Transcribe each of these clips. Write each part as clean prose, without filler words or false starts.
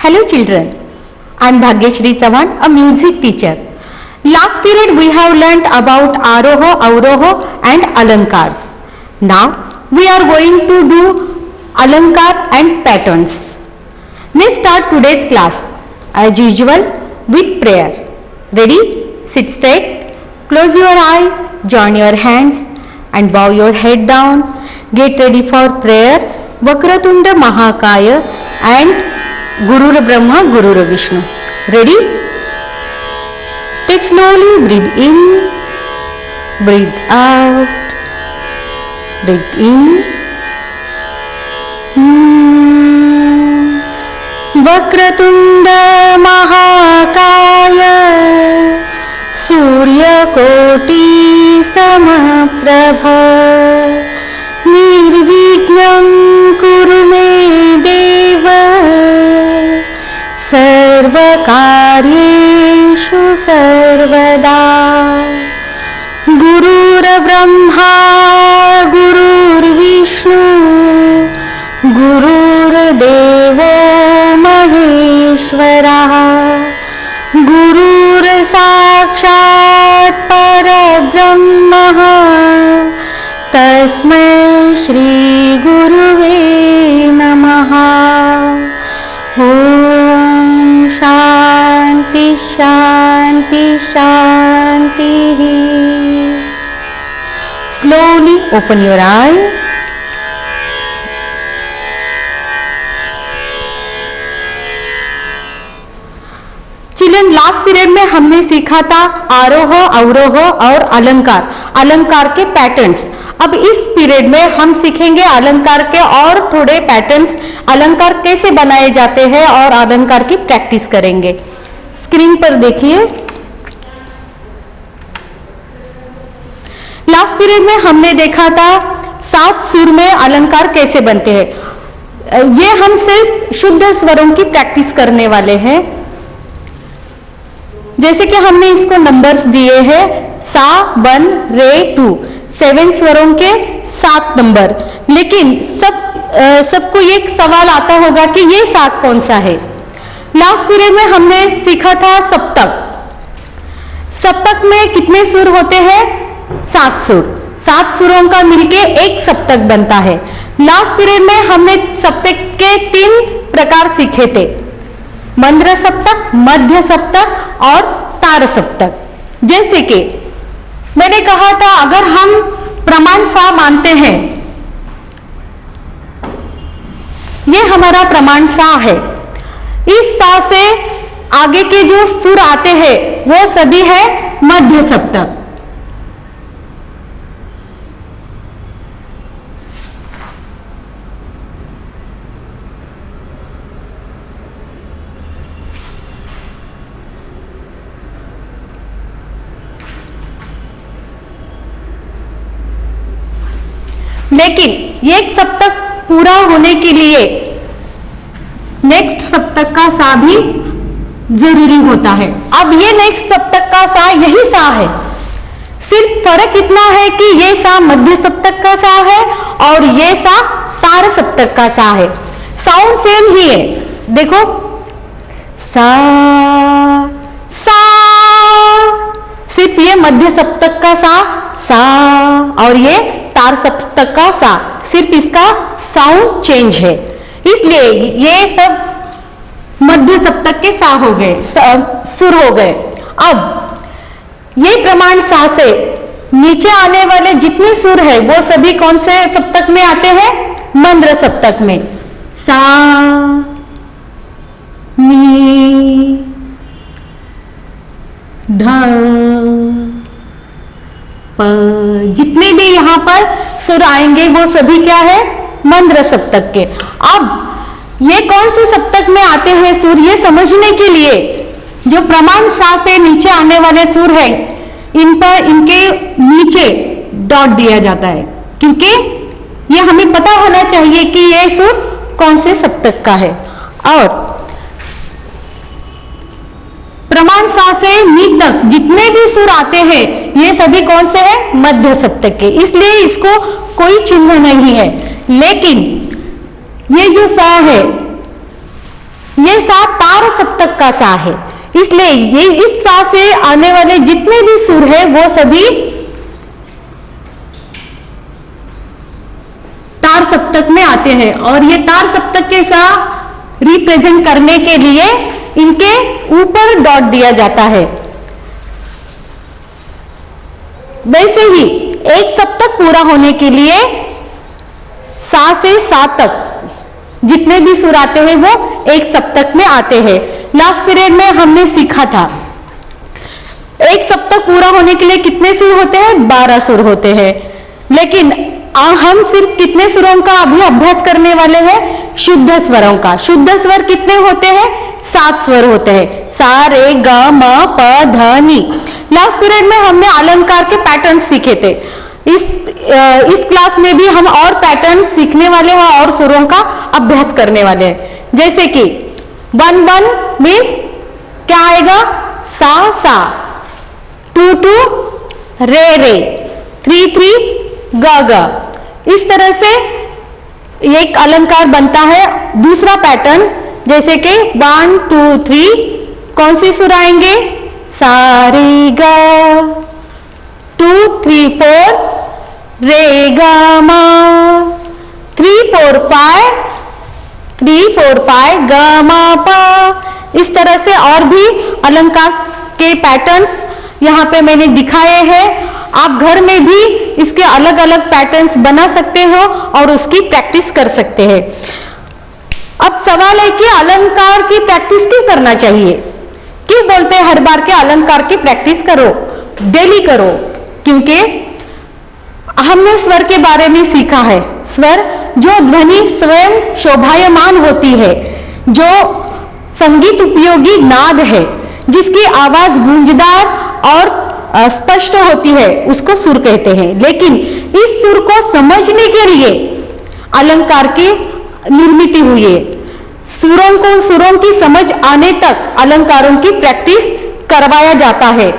Hello children, I am Bhagyashree Chavan, a music teacher. Last period we have learnt about Aroha, Avroha and Alankars. Now we are going to do Alankar and patterns. Let's start today's class as usual with prayer. Ready? Sit straight, close your eyes, join your hands and bow your head down. Get ready for prayer. Vakratunda Mahakaya and Gurur Brahma, Gurur Vishnu. Ready? Take slowly, breathe in, breathe out, breathe in. Vakratunda Mahakaya Surya Koti Samaprabha Nirvignam Kuru me Deva Sarvakaryeshu Sarvada Gurur Brahma Gurur Vishnu Gurur Devo Maheshwara Gurur Sakshat Parabrahma Tasmai Shri Guruve Namaha. Om Shanti Shanti Shanti. Slowly open your eyes. Children, last period में हमने सीखा था आरोह, अवरोह और अलंकार, अलंकार के patterns. अब इस पीरियड में हम सीखेंगे अलंकार के और थोड़े पैटर्न्स, अलंकार कैसे बनाए जाते हैं और अलंकार की प्रैक्टिस करेंगे. स्क्रीन पर देखिए. लास्ट पीरियड में हमने देखा था 7 सुर में अलंकार कैसे बनते हैं. ये हम सिर्फ शुद्ध स्वरों की प्रैक्टिस करने वाले हैं. जैसे कि हमने इसको नंबर्स दिए हैं सा, बन, रे, टू, 7 स्वरों के 7 नंबर. लेकिन सबको एक सवाल आता होगा कि ये 7 कौन सा है. लास्ट पीरियड में हमने सीखा था सप्तक. सप्तक में कितने सुर होते हैं? 7 सुर. 7 सुरों का मिलके एक सप्तक बनता है. लास्ट पीरियड में हमने सप्तक के 3 प्रकार सीखे थे, मंद्र सप्तक, मध्य सप्तक और तार सप्तक. जैसे कि मैंने कहा था, अगर हम प्रमाण सा मानते हैं, ये हमारा प्रमाण सा है. इस सा से आगे के जो सुर आते हैं वो सभी है मध्य सप्तक. लेकिन एक सप्तक पूरा होने के लिए नेक्स्ट सप्तक का सा भी जरूरी होता है. अब ये नेक्स्ट सप्तक का सा यही सा है, सिर्फ फर्क इतना है कि ये सा मध्य सप्तक का सा है और ये सा तार सप्तक का सा है. साउंड सेम ही है. देखो, सा सा, सिर्फ ये मध्य सप्तक का सा और ये तार सप्तक का सा, सिर्फ इसका साउंड चेंज है. इसलिए ये सब मध्य सप्तक के सा हो गए, सुर हो गए. अब ये प्रमाण सा से नीचे आने वाले जितने सुर है वो सभी कौन से सप्तक में आते हैं? मंद्र सप्तक में. सा, नी, ध, जितने भी यहाँ पर सुर आएंगे वो सभी क्या है? मंद्र सप्तक के. अब ये कौन से सप्तक में आते हैं सुर, ये समझने के लिए जो प्रमाण सा से नीचे आने वाले सुर है, इन पर इनके नीचे डॉट दिया जाता है, क्योंकि ये हमें पता होना चाहिए कि ये सुर कौन से सप्तक का है. और प्रमाण सा से नी तक जितने भी सुर आते हैं ये सभी कौन से हैं? मध्य सप्तक के. इसलिए इसको कोई चिन्ह नहीं है. लेकिन ये जो सा है ये सा तार सप्तक का सा है, इसलिए ये इस सा से आने वाले जितने भी सुर है वो सभी तार सप्तक में आते हैं। और ये तार सप्तक के सा रिप्रेजेंट करने के लिए इनके ऊपर डॉट दिया जाता है। वैसे ही एक सप्तक पूरा होने के लिए सा से सा तक जितने भी सुर आते हैं वो एक सप्तक में आते हैं। लास्ट पीरियड में हमने सीखा था एक सप्तक पूरा होने के लिए कितने सुर होते हैं, 12 सुर होते हैं। लेकिन हम सिर्फ कितने सुरों का अभी अभ्यास करने वाले हैं, शुद्ध स्वरों का। शुद्ध स्वर कितने होते हैं, 7 स्वर होते हैं, सा रे ग म प ध नी। लास्ट पीरियड में हमने अलंकार के पैटर्न सीखे थे। इस क्लास में भी हम और पैटर्न सीखने वाले हैं और सुरों का अभ्यास करने वाले हैं। जैसे कि 1-1 मीन्स क्या आएगा, सा सा, 2-2 रे रे, 3-3 ग ग। इस तरह से एक अलंकार बनता है। दूसरा पैटर्न जैसे कि 1-2-3 कौन सी सुर आएंगे, सा रे ग, 2-3-4 रे ग म, 3-4-5 3-4-5 ग म प। इस तरह से और भी अलंकार के पैटर्न्स यहाँ पे मैंने दिखाए हैं। आप घर में भी इसके अलग अलग पैटर्न्स बना सकते हो और उसकी प्रैक्टिस कर सकते हैं। अब सवाल है कि अलंकार की प्रैक्टिस क्यों करना चाहिए, क्यों बोलते हैं हर बार के अलंकार की प्रैक्टिस करो, डेली करो। क्योंकि हमने स्वर के बारे में सीखा है। स्वर जो ध्वनि स्वयं शोभायमान होती है, जो संगीत उपयोगी नाद है, जिसकी आवाज गूंजदार और स्पष्ट होती है, उसको सुर कहते हैं। लेकिन इस सुर को समझने के लिए अलंकार की निर्मित हुई है। सुरों की समझ आने तक अलंकारों की प्रैक्टिस करवाया जाता है।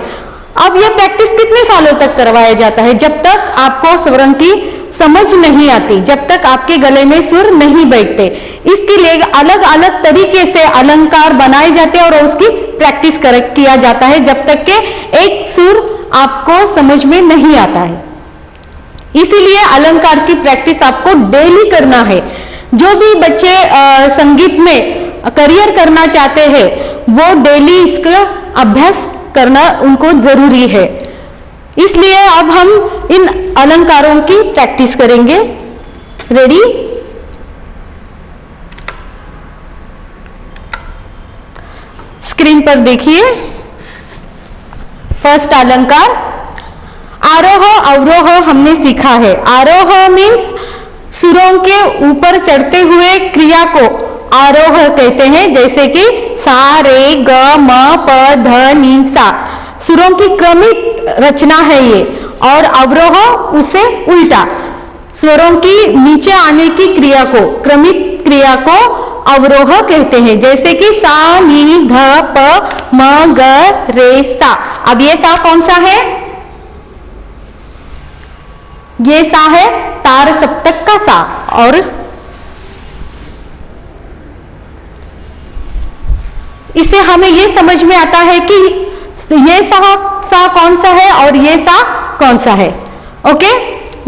अब यह प्रैक्टिस कितने सालों तक करवाया जाता है, जब तक आपको स्वरों की समझ नहीं आती, जब तक आपके गले में सुर नहीं बैठते। इसके लिए अलग अलग तरीके से अलंकार बनाए जाते हैं और उसकी प्रैक्टिस किया जाता है जब तक के एक सुर आपको समझ में नहीं आता है। इसीलिए अलंकार की प्रैक्टिस आपको डेली करना है। जो भी बच्चे संगीत में करियर करना चाहते हैं वो डेली इसका अभ्यास करना उनको जरूरी है। इसलिए अब हम इन अलंकारों की प्रैक्टिस करेंगे। रेडी? स्क्रीन पर देखिए। फर्स्ट अलंकार आरोह अवरोह हमने सीखा है। आरोह मीन्स सुरों के ऊपर चढ़ते हुए क्रिया को आरोह कहते हैं। जैसे कि सा रे ग म प ध नी सा, सुरों की क्रमित रचना है ये। और अवरोह उसे उल्टा, स्वरों की नीचे आने की क्रिया को, क्रमित क्रिया को अवरोह कहते हैं। जैसे कि सा नी ध प म ग रे सा। अब ये सा कौन सा है? ये सा है तार सप्तक का सा। और इससे हमें ये समझ में आता है कि ये सा कौन सा है और ये सा कौन सा है। ओके,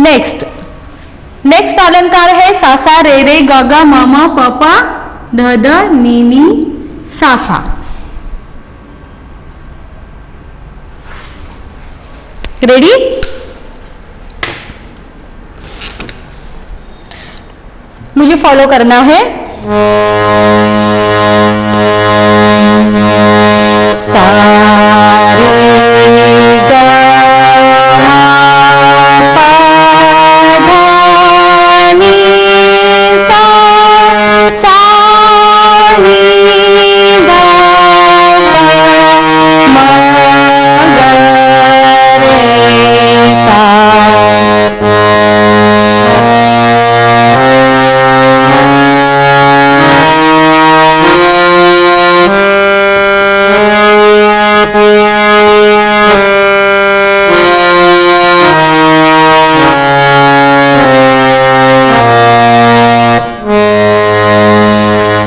नेक्स्ट अलंकार है सा सा रे रे ग ग म म प प ध ध नी नी सा सा। रेडी? मुझे फॉलो करना है। सा रे ग म प ध नी सा, सा नी ध म ग रे सा।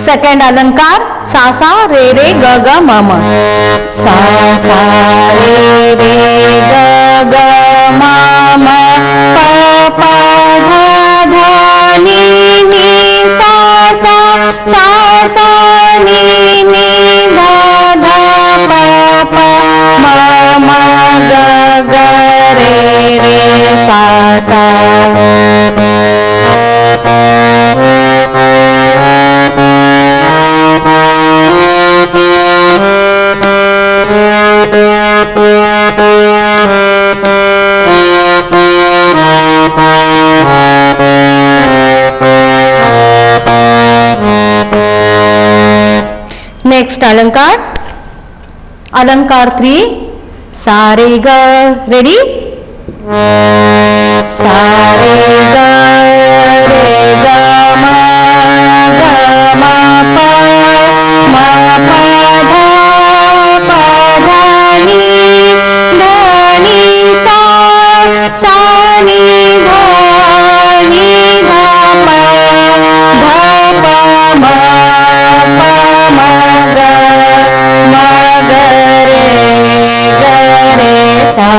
सेकंड अलंकार सा रे ग ग म म, सा रे ग ग म म, प प ध ध नि नि, सा नि नि ध ध प प, म म ग ग रे सा नेक्स्ट अलंकार, अलंकार 3, सा रे ग, रेडी, सा रे ग रे ग म ग म प म प ध नि सा नि ध नि ध प म म ग रे सा।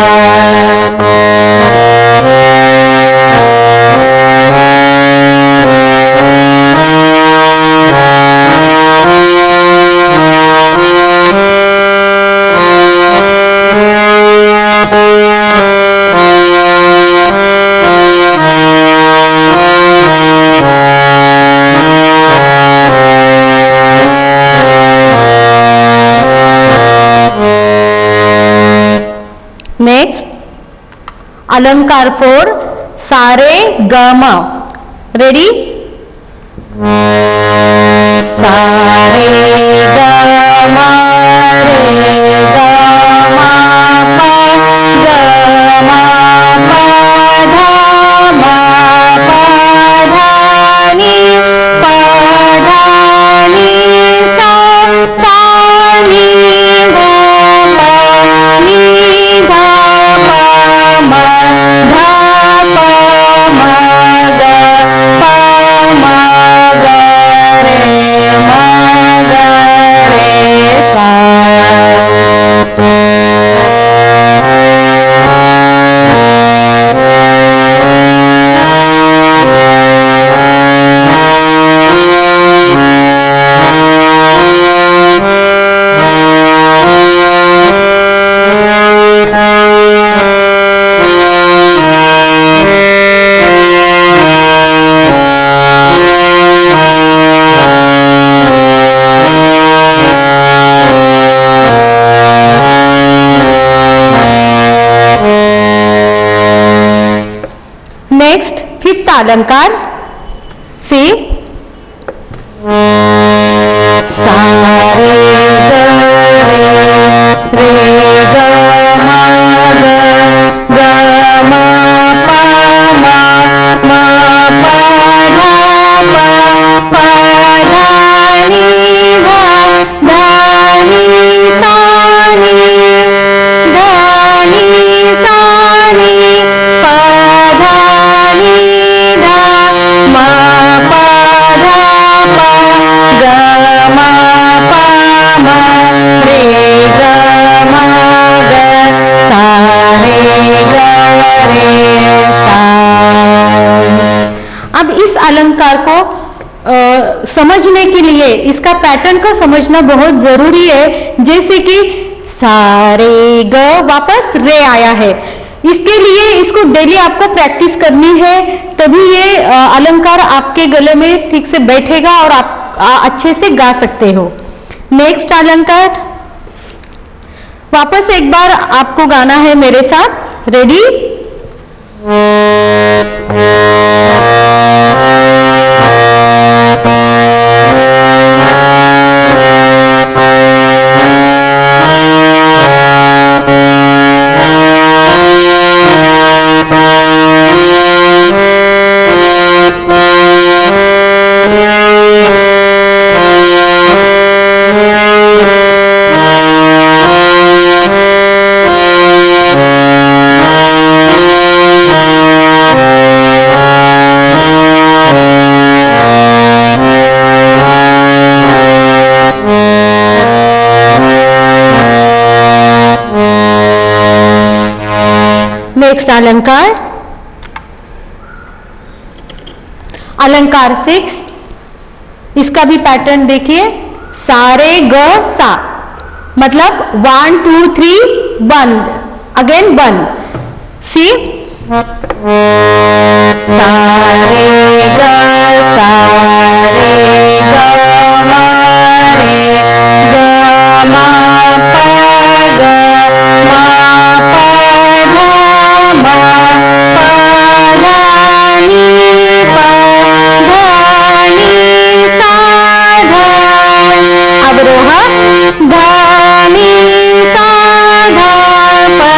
नेक्स्ट अलंकार 4, सा रे ग म, रेडी, सा रे ग म रे ग म प ग म प ध म प ध नि प ध नि सा नि ध प नि ध प म ध प म ग प म ग रे सा। नेक्स्ट 5th अलंकार, सी, सा रे ग रे ग म ग ग म प म म प ध प ध नि ध नि सा नि ध नि सा नि प ध नि ध म प ध प ग म प म रे ग म ग सा रे ग रे सा। अब इस अलंकार को समझने के लिए इसका पैटर्न को समझना बहुत जरूरी है। जैसे कि सा रे ग, वापस रे आया है, इसके लिए इसको डेली आपको प्रैक्टिस करनी है, तभी ये अलंकार आपके गले में ठीक से बैठेगा और आप अच्छे से गा सकते हो। नेक्स्ट अलंकार, वापस एक बार आपको गाना है मेरे साथ, रेडी, नेक्स्ट अलंकार, अलंकार 6, इसका भी पैटर्न देखिए, सारे ग सा, मतलब 1 2 3 बंद, अगेन बंद, सी सारे ग सा रे ग मा रे ग मा पा ग मा पा धा मा पा धा नी पा धा नी सा धा, अवरोह धा नी सा धा पा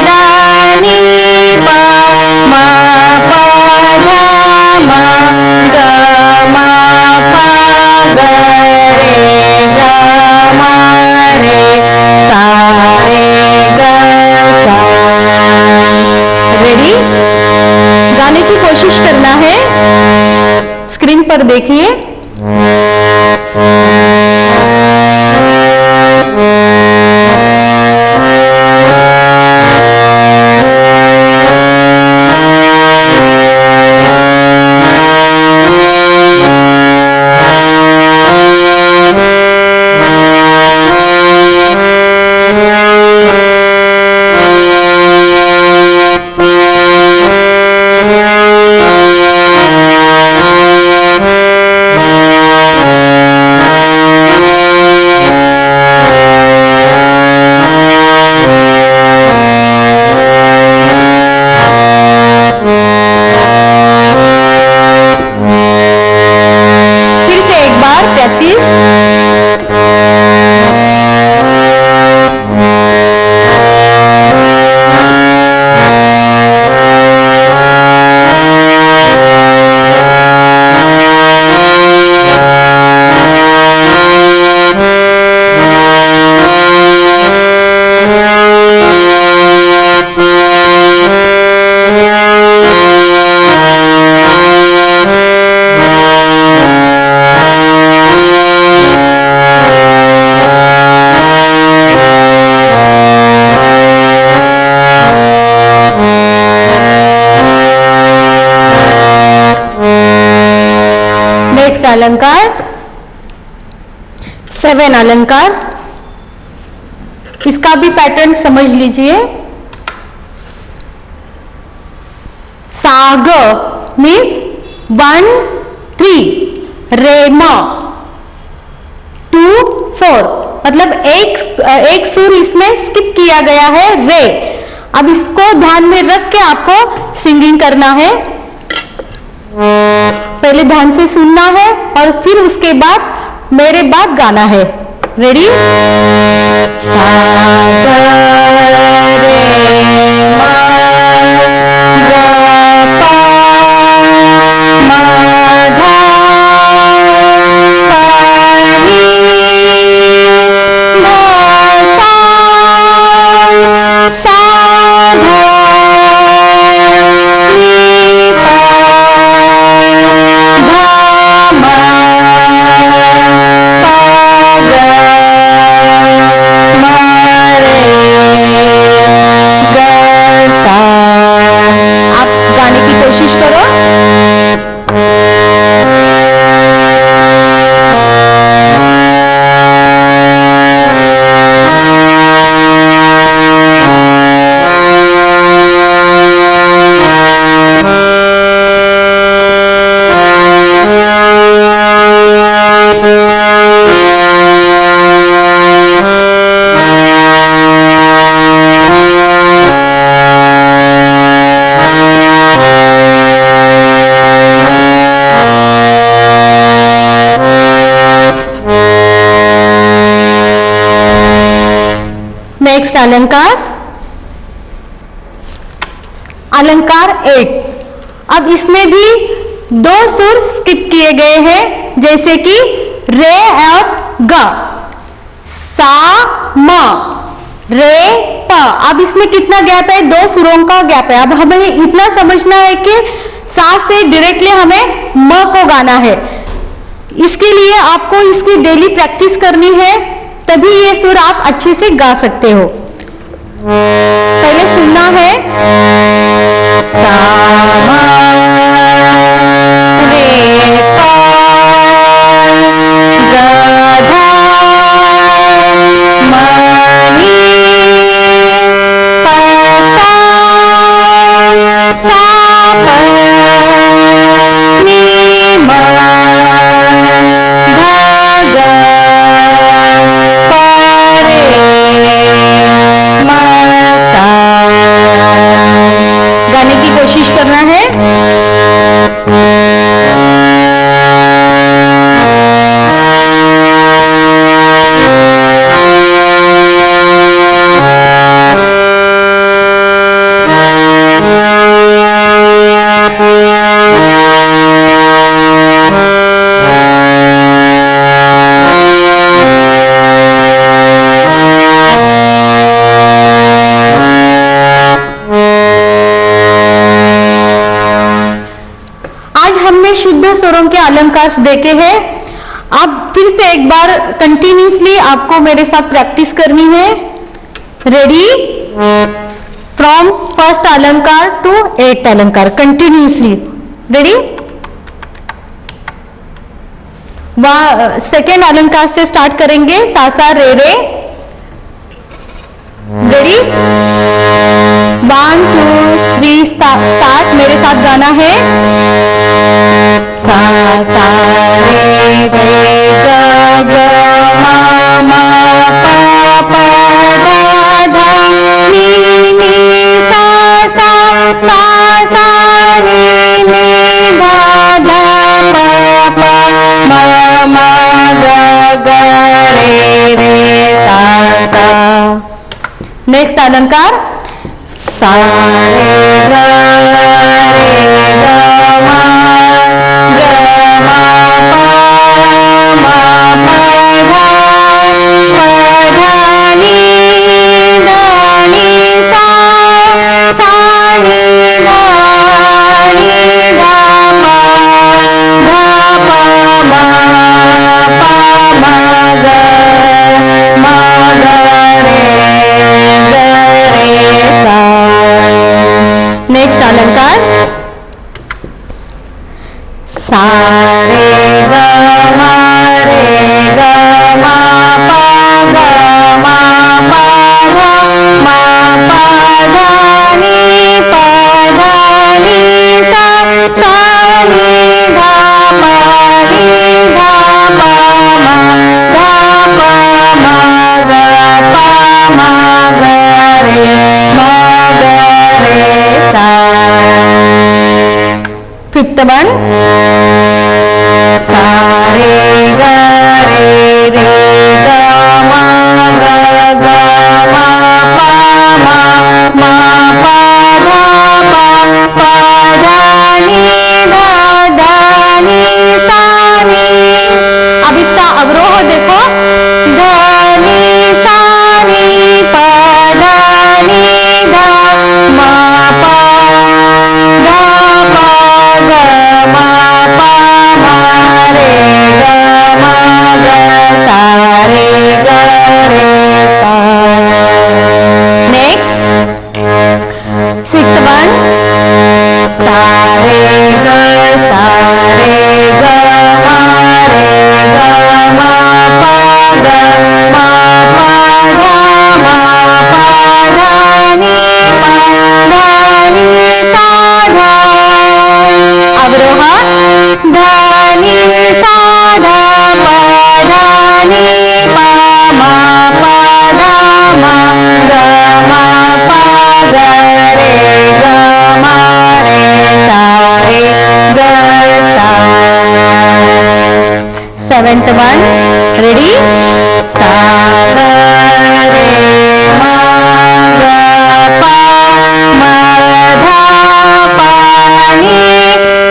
धा नी पा मा पा धा मा ग मा पा ग रे ग मा रे सा रे ग सा। रेडी? गाने की कोशिश करना है, स्क्रीन पर देखिए। अलंकार 7 अलंकार, इसका भी पैटर्न समझ लीजिए। साग मीन्स 1 3, रेम 2 4, मतलब एक सुर इसमें स्किप किया गया है, रे। अब इसको ध्यान में रख के आपको सिंगिंग करना है। पहले ध्यान से सुनना है और फिर उसके बाद मेरे बाद गाना है। रेडी? सा ग रे मा ग पा मा धा पा नी धा सा धा नी पा नेक्स्ट अलंकार, अलंकार 8। अब इसमें भी 2 सुर स्किप किए गए हैं, जैसे कि रे और ग, सा म, रे प। अब इसमें कितना गैप है? 2 सुरों का गैप है। अब हमें इतना समझना है कि सा से डायरेक्टली हमें म को गाना है। इसके लिए आपको इसकी डेली प्रैक्टिस करनी है, तभी ये सुर आप अच्छे से गा सकते हो। पहले सुनना है। सा रे पा गा धा मा नी पा सा पा नी मा धा गा पा रे मा सा। गाने की कोशिश करना है। हमने शुद्ध स्वरों के अलंकार देखे हैं। अब फिर से एक बार कंटिन्यूसली आपको मेरे साथ प्रैक्टिस करनी है। रेडी? फ्रॉम फर्स्ट अलंकार टू 8th अलंकार कंटिन्यूसली। रेडी? सेकेंड अलंकार से स्टार्ट करेंगे। सा सा रे रे। रेडी? 1 2 3 स्टार्ट। मेरे साथ गाना है। सा सा रे रे ग ग मा मा पा पा धा धा नी नी सा सा सा सा रे नी धा धा पा पा मा मा ग ग रे रे सा सा। नेक्स्ट अलंकार। सा रे ग मा नेक्स्ट अलंकार। सा रे ग मा पा ग मा पा धा मा पा धा नी पा धा नी सा सा नी धा पा नी धा पा मा धा पा मा ग पा मा ग रे मा ग रे सा। Fifth one. सा रे ग रे रे ग मा ग ग मा पा मा पा धा पा धा नी धा धा नी सा नी। अब इसका अवरोह देखो। धा नी सा नी पा धा नी धा मा पा धा पा ग मा पा मा रे ग मा ग सा रे ग रे सा। Next sixth one. सा रे ग सा रे ग मा रे ग मा पा ग मा पा धा मा पा धा नी पा धा नी सा धा। अवरोह। धा नी सा धा पा धा नी पा मा पा धा मा ग मा पा ग रे ग मा रे सा रे ग सा। Seventh one. रेडी? सा ग रे मा ग पा मा धा पा नी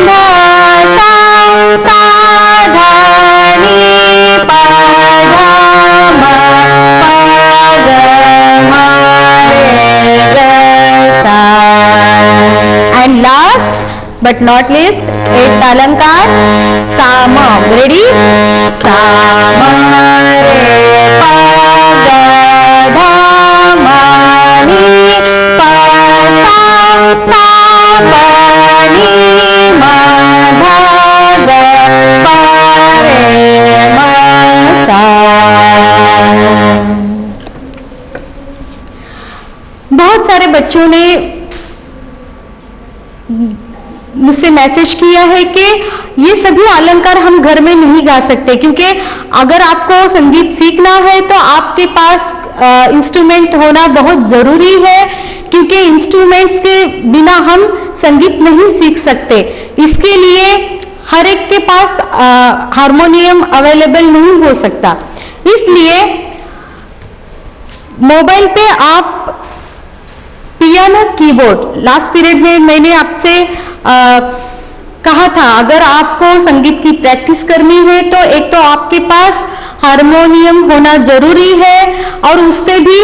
धा सा सा धा नी पा धा मा पा ग मा रे ग सा। And last but not list 8th अलंकार। साम। रेडी? साम रे पा ग धा मा नी पा बच्चों ने मुझसे मैसेज किया है कि ये सभी अलंकार हम घर में नहीं गा सकते, क्योंकि अगर आपको संगीत सीखना है तो आपके पास इंस्ट्रूमेंट होना बहुत जरूरी है, क्योंकि इंस्ट्रूमेंट्स के बिना हम संगीत नहीं सीख सकते। इसके लिए हर एक के पास हारमोनियम अवेलेबल नहीं हो सकता। इसलिए मोबाइल पे आप पियानो कीबोर्ड, लास्ट पीरियड में मैंने आपसे कहा था अगर आपको संगीत की प्रैक्टिस करनी है तो एक तो आपके पास हारमोनियम होना जरूरी है, और उससे भी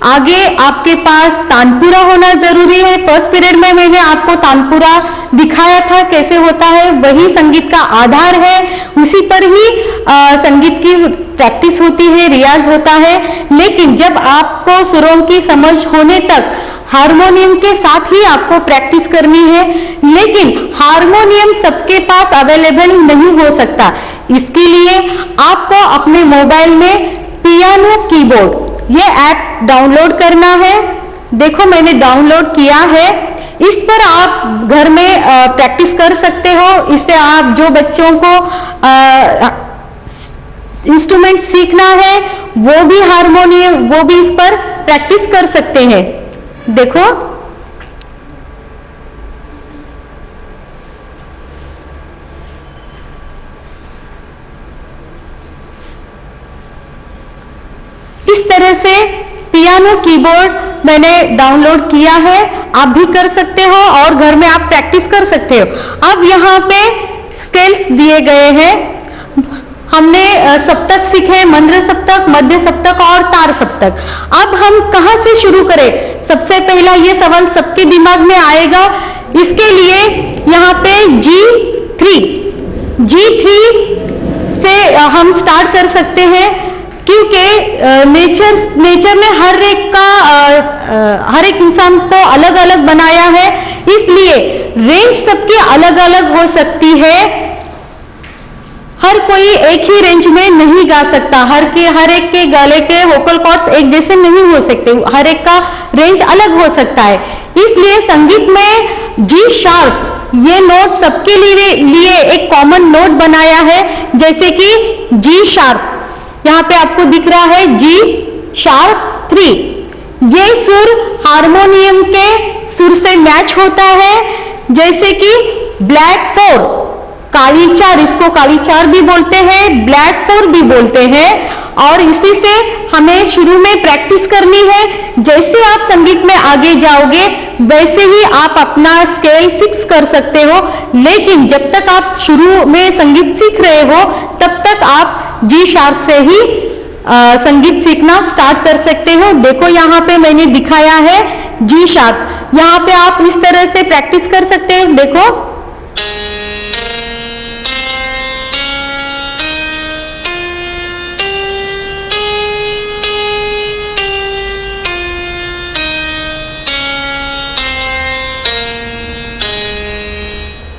आगे आपके पास तानपुरा होना जरूरी है। फर्स्ट पीरियड में मैंने आपको तानपुरा दिखाया था कैसे होता है, वही संगीत का आधार है, उसी पर ही संगीत की प्रैक्टिस होती है, रियाज होता है। लेकिन जब आपको सुरों की समझ होने तक हारमोनियम के साथ ही आपको प्रैक्टिस करनी है, लेकिन हारमोनियम सबके पास अवेलेबल नहीं हो सकता। इसके लिए आपको अपने मोबाइल में पियानो कीबोर्ड ये ऐप डाउनलोड करना है। देखो मैंने डाउनलोड किया है, इस पर आप घर में प्रैक्टिस कर सकते हो। इससे आप जो बच्चों को इंस्ट्रूमेंट सीखना है वो भी हारमोनियम वो भी इस पर प्रैक्टिस कर सकते हैं। देखो इस तरह से पियानो कीबोर्ड मैंने डाउनलोड किया है, आप भी कर सकते हो और घर में आप प्रैक्टिस कर सकते हो। अब यहाँ पे स्केल्स दिए गए हैं। हमने सप्तक सीखे, मंद्र सप्तक, मध्य सप्तक और तार सप्तक। अब हम कहाँ से शुरू करें? सबसे पहला ये सवाल सबके दिमाग में आएगा। इसके लिए यहाँ पे G3 से हम स्टार्ट कर सकते हैं, क्योंकि नेचर ने हर एक इंसान को अलग अलग बनाया है, इसलिए रेंज सबकी अलग अलग हो सकती है। हर कोई एक ही रेंज में नहीं गा सकता, हर एक के गले के वोकल कॉर्ड्स एक जैसे नहीं हो सकते, हर एक का रेंज अलग हो सकता है। इसलिए संगीत में जी शार्प ये नोट सबके लिए एक कॉमन नोट बनाया है, जैसे कि जी शार्प यहाँ पे आपको दिख रहा है जी शार्प 3। ये सुर हारमोनियम के सुर से मैच होता है, जैसे कि ब्लैक 4, काली 4, इसको काली 4 भी बोलते हैं, ब्लैक 4 भी बोलते हैं। और इसी से हमें शुरू में प्रैक्टिस करनी है। जैसे आप संगीत में आगे जाओगे वैसे ही आप अपना स्केल फिक्स कर सकते हो, लेकिन जब तक आप शुरू में संगीत सीख रहे हो तब तक आप जी शार्प से ही संगीत सीखना स्टार्ट कर सकते हो। देखो यहाँ पे मैंने दिखाया है जी शार्प, यहाँ पे आप इस तरह से प्रैक्टिस कर सकते हो। देखो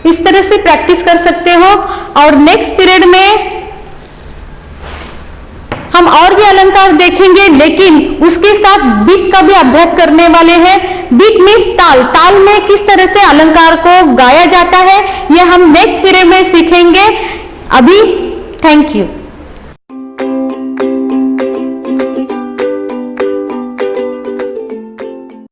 इस तरह से प्रैक्टिस कर सकते हो। और नेक्स्ट पीरियड में हम और भी अलंकार देखेंगे, लेकिन उसके साथ बीट का भी अभ्यास करने वाले हैं। बीट मीन्स ताल, ताल में किस तरह से अलंकार को गाया जाता है यह हम नेक्स्ट पीरियड में सीखेंगे। अभी थैंक यू।